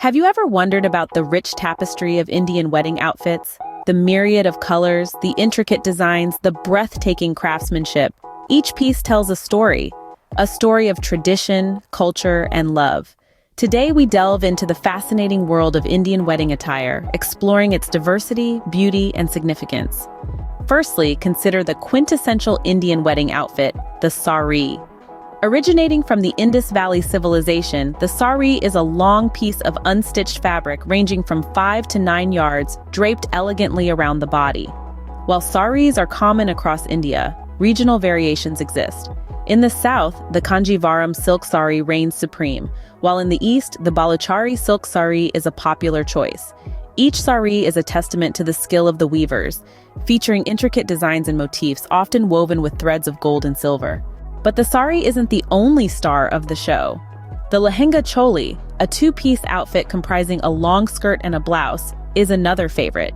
Have you ever wondered about the rich tapestry of Indian wedding outfits? The myriad of colors, the intricate designs, the breathtaking craftsmanship. Each piece tells a story of tradition, culture, and love. Today we delve into the fascinating world of Indian wedding attire, exploring its diversity, beauty, and significance. Firstly, consider the quintessential Indian wedding outfit, the sari. Originating from the Indus Valley civilization, the sari is a long piece of unstitched fabric ranging from 5 to 9 yards, draped elegantly around the body. While saris are common across India, regional variations exist. In the south, the Kanjivaram silk sari reigns supreme, while in the east, the Baluchari silk sari is a popular choice. Each sari is a testament to the skill of the weavers, featuring intricate designs and motifs often woven with threads of gold and silver. But the sari isn't the only star of the show. The lehenga choli, a two-piece outfit comprising a long skirt and a blouse, is another favorite.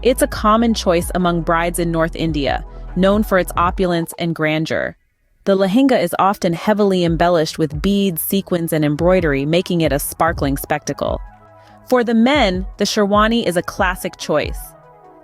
It's a common choice among brides in North India, known for its opulence and grandeur. The lehenga is often heavily embellished with beads, sequins, and embroidery, making it a sparkling spectacle. For the men, the sherwani is a classic choice.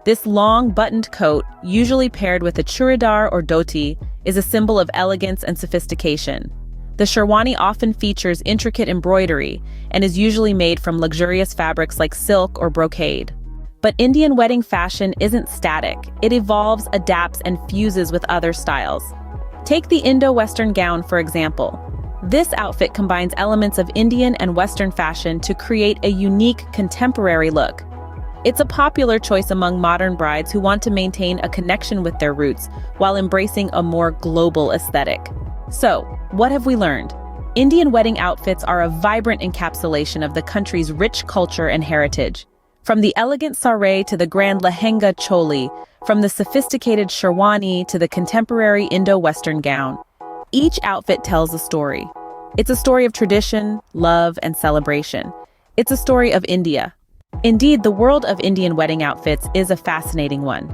This long, buttoned coat, usually paired with a churidar or dhoti, is a symbol of elegance and sophistication. The sherwani often features intricate embroidery and is usually made from luxurious fabrics like silk or brocade. But Indian wedding fashion isn't static. It evolves, adapts, and fuses with other styles. Take the Indo-Western gown, for example. This outfit combines elements of Indian and Western fashion to create a unique, contemporary look. It's a popular choice among modern brides who want to maintain a connection with their roots while embracing a more global aesthetic. So, what have we learned? Indian wedding outfits are a vibrant encapsulation of the country's rich culture and heritage. From the elegant sari to the grand lehenga choli, from the sophisticated sherwani to the contemporary Indo-Western gown, each outfit tells a story. It's a story of tradition, love, and celebration. It's a story of India. Indeed, the world of Indian wedding outfits is a fascinating one.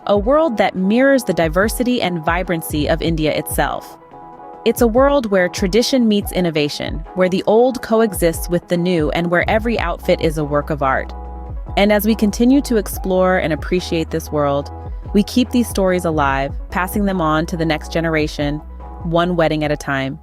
A world that mirrors the diversity and vibrancy of India itself. It's a world where tradition meets innovation, where the old coexists with the new, and where every outfit is a work of art. And as we continue to explore and appreciate this world, we keep these stories alive, passing them on to the next generation, one wedding at a time.